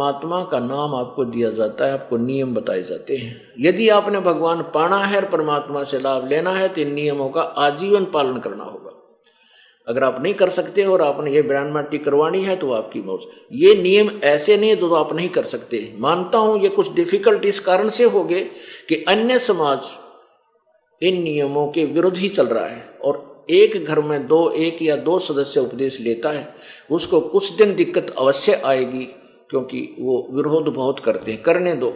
परमात्मा का नाम आपको दिया जाता है, आपको नियम बताए जाते हैं। यदि आपने भगवान पाना है और परमात्मा से लाभ लेना है तो इन नियमों का आजीवन पालन करना होगा। अगर आप नहीं कर सकते और आपने ये बयान माटी करवानी है तो आपकी मौज। ये नियम ऐसे नहीं जो आप नहीं कर सकते। मानता हूं ये कुछ डिफिकल्ट इस कारण से हो गए कि अन्य समाज इन नियमों के विरुद्ध ही चल रहा है, और एक घर में एक या दो सदस्य उपदेश लेता है, उसको कुछ दिन दिक्कत अवश्य आएगी, क्योंकि वो विरोध बहुत करते हैं। करने दो,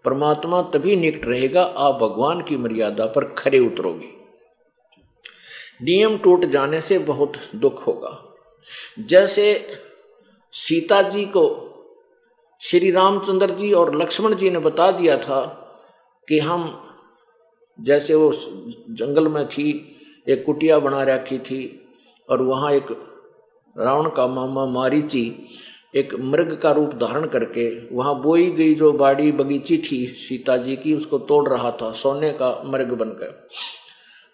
परमात्मा तभी निकट रहेगा आप भगवान की मर्यादा पर खरे उतरोगे। नियम टूट जाने से बहुत दुख होगा। जैसे सीता जी को श्री रामचंद्र जी और लक्ष्मण जी ने बता दिया था कि हम, जैसे वो जंगल में थी, एक कुटिया बना रखी थी, और वहाँ एक रावण का मामा मारीची एक मृग का रूप धारण करके वहाँ बोई गई जो बाड़ी बगीची थी सीता जी की, उसको तोड़ रहा था, सोने का मृग बनकर।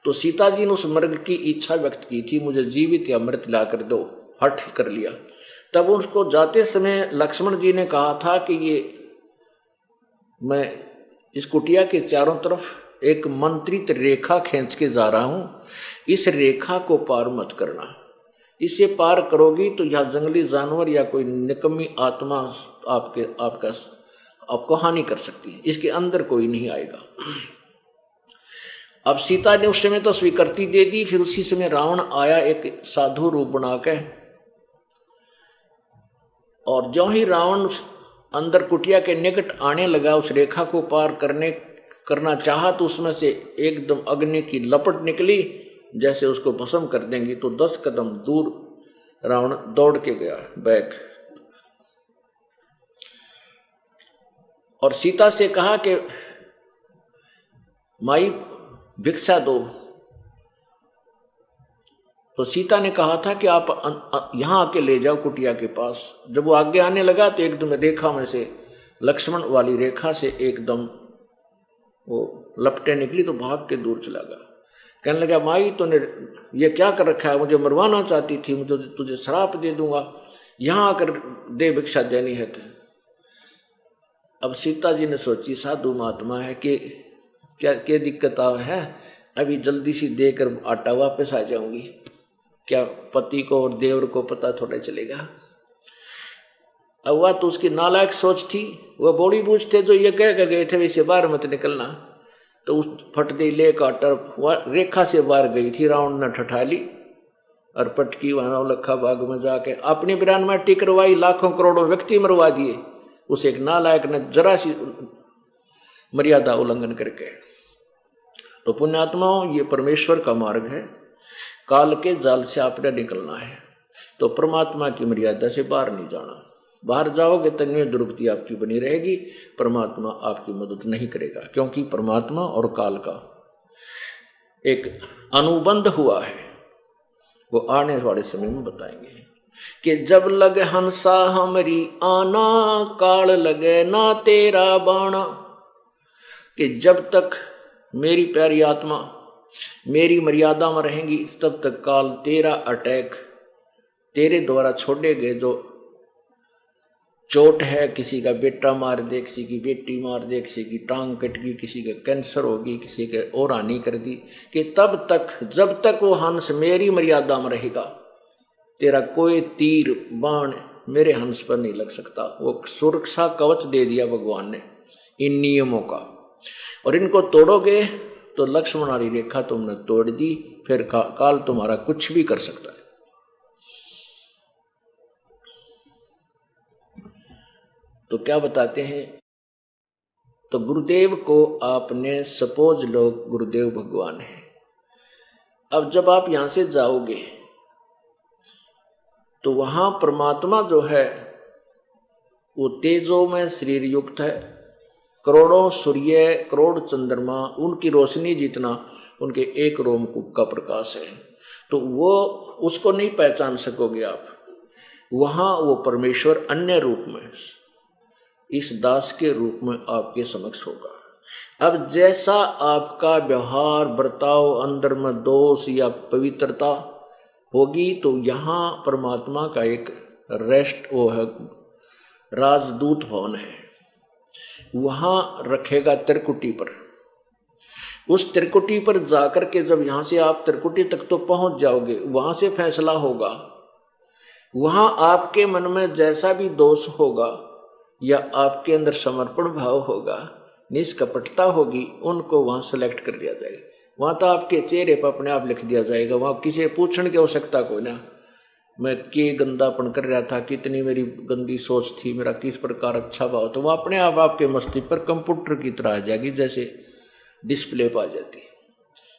तो सीता जी ने उस मृग की इच्छा व्यक्त की थी, मुझे जीवित या मृत ला कर दो, हठ कर लिया। तब उसको जाते समय लक्ष्मण जी ने कहा था कि ये मैं इस कुटिया के चारों तरफ एक मंत्रित रेखा खींच के जा रहा हूं, इस रेखा को पार मत करना। इसे पार करोगी तो यह जंगली जानवर या कोई निकम्मी आत्मा आपको हानि कर सकती है, इसके अंदर कोई नहीं आएगा। अब सीता ने उस समय तो स्वीकृति दे दी। फिर उसी समय रावण आया एक साधु रूप बना के, और जो ही रावण अंदर कुटिया के निकट आने लगा, उस रेखा को पार करना चाहा, तो उसमें से एकदम अग्नि की लपट निकली, जैसे उसको भस्म कर देंगी। तो 10 कदम दूर रावण दौड़ के गया बैक, और सीता से कहा कि माई भिक्षा दो। तो सीता ने कहा था कि आप यहां आके ले जाओ कुटिया के पास। जब वो आगे आने लगा तो एकदम रेखा में से, लक्ष्मण वाली रेखा से एकदम वो लपटें निकली, तो भाग के दूर चला गया। कहने लगा माई तूने ये क्या कर रखा है, मुझे मरवाना चाहती थी, मुझे तुझे श्राप दे दूंगा, यहां आकर दे भिक्षा देनी है तो। अब सीता जी ने सोची साधु महात्मा है कि क्या दिक्कत है, अभी जल्दी सी देकर आटा वापस आ जाऊंगी, क्या पति को और देवर को पता थोड़ा चलेगा। अब वह तो उसकी नालायक सोच थी। वह बड़ी बूझ थे जो ये कह के गए थे वैसे बाहर मत निकलना, तो उस फट गई ले काटर रेखा से बाहर गई थी। रावण ने ठठा ली और पटकी वहां लखा बाग में जाके अपनी बिरान में टिक करवाई, लाखों करोड़ों व्यक्ति मरवा दिए। उस एक नालायक ने जरा सी मर्यादा उल्लंघन करके। तो पुण्यात्माओं, ये परमेश्वर का मार्ग है, काल के जाल से आपने निकलना है, तो परमात्मा की मर्यादा से बाहर नहीं जाना। बाहर जाओगे तन्य दुर्गति आपकी बनी रहेगी, परमात्मा आपकी मदद नहीं करेगा, क्योंकि परमात्मा और काल का एक अनुबंध हुआ है। वो आने वाले समय में बताएंगे कि जब लगे हंसा हमरी आना, काल लगे ना तेरा बाणा। कि जब तक मेरी प्यारी आत्मा मेरी मर्यादा में रहेंगी, तब तक काल तेरा अटैक, तेरे द्वारा छोड़े गए जो चोट है, किसी का बेटा मार दे, किसी की बेटी मार दे, किसी की टांग कट गई, किसी का कैंसर होगी, किसी के और हानि कर दी, कि तब तक जब तक वो हंस मेरी मर्यादा में रहेगा, तेरा कोई तीर बाण मेरे हंस पर नहीं लग सकता। वो सुरक्षा कवच दे दिया भगवान ने इन नियमों का। और इनको तोड़ोगे तो लक्ष्मण वाली रेखा तुमने तोड़ दी, फिर काल तुम्हारा कुछ भी कर सकता है। तो क्या बताते हैं, तो गुरुदेव को आपने सपोज लो गुरुदेव भगवान है। अब जब आप यहां से जाओगे तो वहां परमात्मा जो है वो तेजो में शरीर युक्त है, करोड़ों सूर्य करोड़ चंद्रमा उनकी रोशनी जितना उनके एक रोमकूप का प्रकाश है। तो वो उसको नहीं पहचान सकोगे आप। वहां वो परमेश्वर अन्य रूप में इस दास के रूप में आपके समक्ष होगा। अब जैसा आपका व्यवहार बर्ताव अंदर में दोष या पवित्रता होगी, तो यहाँ परमात्मा का एक रेस्ट वो है राजदूत भवन है, वहां रखेगा त्रिकुटी पर। उस त्रिकुटी पर जाकर के जब यहां से आप त्रिकुटी तक तो पहुंच जाओगे, वहां से फैसला होगा। वहां आपके मन में जैसा भी दोष होगा या आपके अंदर समर्पण भाव होगा, निष्कपटता होगी, उनको वहां सेलेक्ट कर दिया जाएगा। वहां तो आपके चेहरे पर अपने आप लिख दिया जाएगा। वहां किसी पूछने की आवश्यकता कोई ना, मैं के गंदापन कर रहा था, कितनी मेरी गंदी सोच थी, मेरा किस प्रकार अच्छा भाव, तो वह अपने आप आपके मस्तिष्क पर कंप्यूटर की तरह आ जाएगी, जैसे डिस्प्ले पर आ जाती है।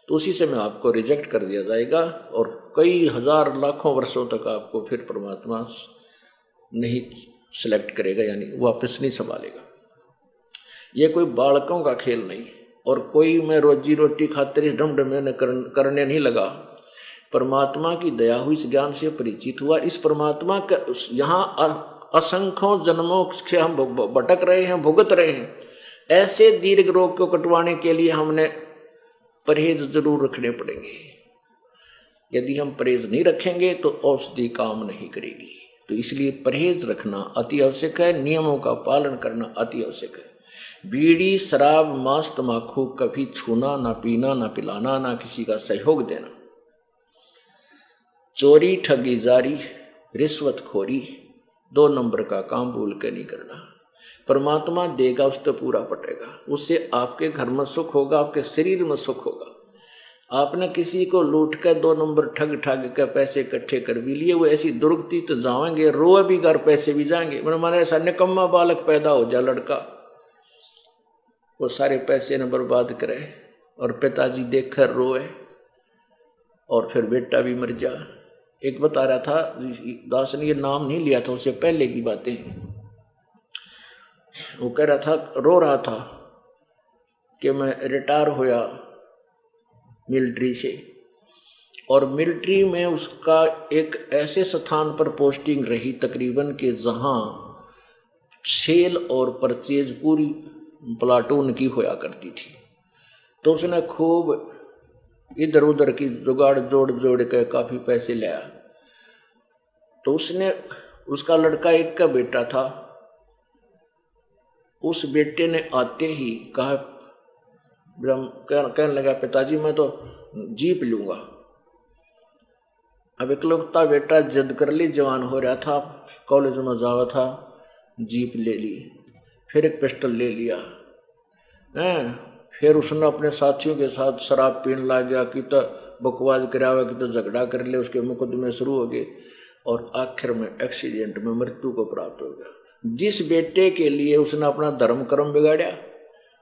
तो उसी समय आपको रिजेक्ट कर दिया जाएगा और कई हजार लाखों वर्षों तक आपको फिर परमात्मा नहीं सिलेक्ट करेगा, यानी वापस नहीं संभालेगा। ये कोई बालकों का खेल नहीं, और कोई मैं रोजी रोटी खातिर इस ढमढमे करने नहीं लगा। परमात्मा की दया हुई, इस ज्ञान से परिचित हुआ। इस परमात्मा का यहाँ असंख्यों जन्मों से हम भटक रहे हैं, भुगत रहे हैं। ऐसे दीर्घ रोग को कटवाने के लिए हमने परहेज जरूर रखने पड़ेंगे। यदि हम परहेज नहीं रखेंगे तो औषधि काम नहीं करेगी। तो इसलिए परहेज रखना अति आवश्यक है, नियमों का पालन करना अति आवश्यक है। बीड़ी, शराब, मांस, तमाकू कभी छूना, ना पीना, ना पिलाना, ना किसी का सहयोग देना। चोरी, ठगी, जारी, रिश्वतखोरी, 2 नंबर का काम भूल के नहीं करना। परमात्मा देगा, उस तो पूरा पटेगा। उससे आपके घर में सुख होगा, आपके शरीर में सुख होगा। आपने किसी को लूट कर 2 नंबर ठग के पैसे इकट्ठे कर भी लिए, वो ऐसी दुर्गति तो जाएंगे, रोए भी घर, पैसे भी जाएंगे। मैंने ऐसा निकम्मा बालक पैदा हो जा लड़का, वो सारे पैसे न बर्बाद करे और पिताजी देख कर रोए और फिर बेटा भी मर जा। एक बता रहा था, दास ने ये नाम नहीं लिया था, उससे पहले की बातें। वो कह रहा था, रो रहा था कि मैं रिटायर होया मिलिट्री से, और मिलिट्री में उसका एक ऐसे स्थान पर पोस्टिंग रही तकरीबन कि जहां सेल और परचेज पूरी प्लाटून की होया करती थी। तो उसने खूब इधर उधर की जुगाड़ जोड़ के काफी पैसे लाया। तो उसने, उसका लड़का एक का बेटा था, उस बेटे ने आते ही कहा, कहने लगा, पिताजी मैं तो जीप लूंगा। अब इकलौता बेटा जिद कर ली, जवान हो रहा था, कॉलेज में जावा था, जीप ले ली, फिर एक पिस्टल ले लिया फिर उसने अपने साथियों के साथ शराब पीने लग गया, कि तो बकवाद करावे, कि तो झगड़ा कर ले, उसके मुकदमे शुरू हो गए और आखिर में एक्सीडेंट में मृत्यु को प्राप्त हो गया। जिस बेटे के लिए उसने अपना धर्म कर्म बिगाड़ा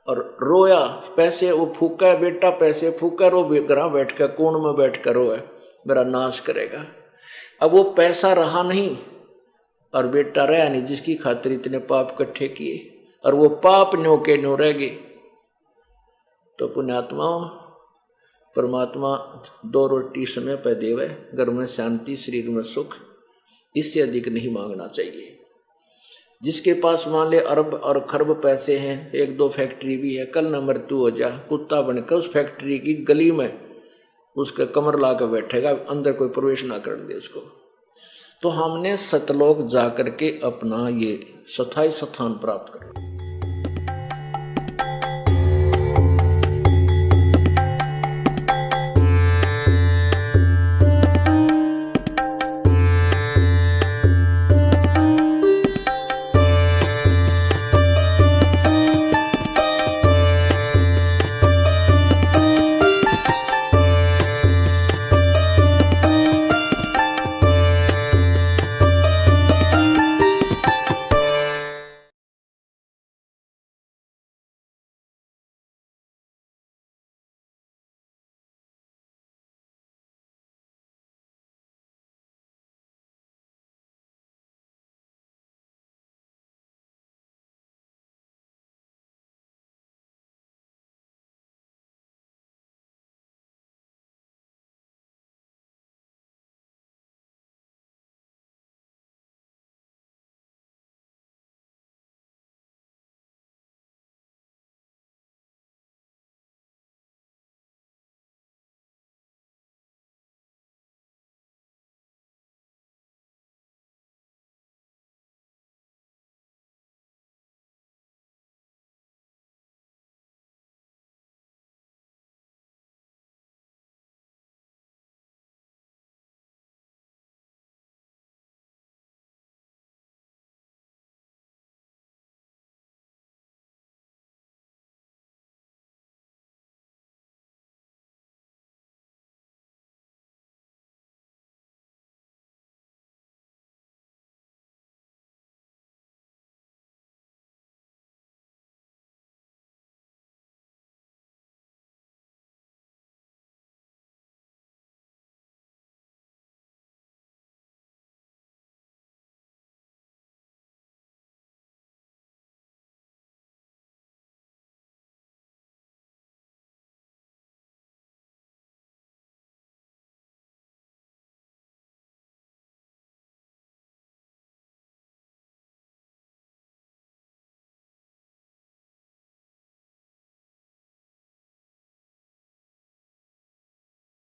और रोया, पैसे वो फूका, बेटा पैसे फूका, रो घर बैठ कर कोण में बैठ कर रोए, मेरा नाश करेगा। अब वो पैसा रहा नहीं और बेटा रहा नहीं, जिसकी खातिर इतने पाप इकट्ठे किए, और वो पाप न्यो के न्यो रह गए। तो पुण्यात्माओं, परमात्मा 2 रोटी समय पर देवे, घर में शांति, शरीर में सुख, इससे अधिक नहीं मांगना चाहिए। जिसके पास मान ले अरब और खरब पैसे हैं, 1-2 फैक्ट्री भी है, कल न मृत्यु हो जा, कुत्ता बनकर उस फैक्ट्री की गली में उसका कमर ला कर बैठेगा, अंदर कोई प्रवेश ना कर दे उसको। तो हमने सतलोक जाकर के अपना ये स्थायी स्थान प्राप्त कर